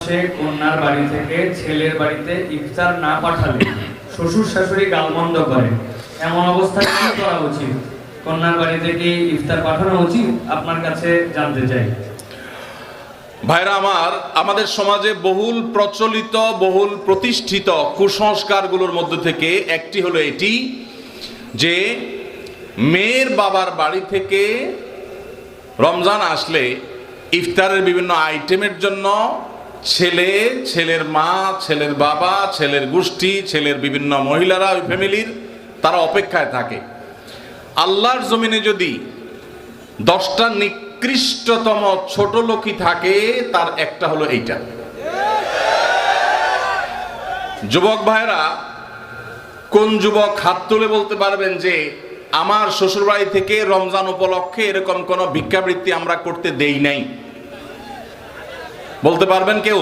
সে কন্যার বাড়ি থেকে ছেলের বাড়িতে ইফতার না পাঠালে শ্বশুর শাশুড়ি গালমন্দ করে, এমন অবস্থায় কি করা উচিত? কন্যার বাড়িতে কি ইফতার পাঠানো উচিত? আপনার কাছে জানতে চাই। ভাইরা আমার, আমাদের সমাজে বহুল প্রচলিত বহুল প্রতিষ্ঠিত কুসংস্কারগুলোর মধ্যে থেকে একটি হলো এটি যে মেয়ের বাবার বাড়ি থেকে রমজান আসলে ইফতারের বিভিন্ন আইটেমের জন্য ছেলে, ছেলের মা, ছেলের বাবা, ছেলের গোষ্ঠী, ছেলের বিভিন্ন মহিলারা, ওই ফ্যামিলির তারা অপেক্ষায় থাকে। আল্লাহর জমিনে যদি 10টা নিকৃষ্টতম ছোট লোকই থাকে, তার একটা হলো এইটা। যুবক ভাইরা, কোন যুবক হাত তুলে বলতে পারবেন যে আমার শ্বশুরবাড়ি থেকে রমজান উপলক্ষে এরকম কোন ভিক্ষাবৃত্তি আমরা করতে দেই নাই? বলতে পারবেন কেউ?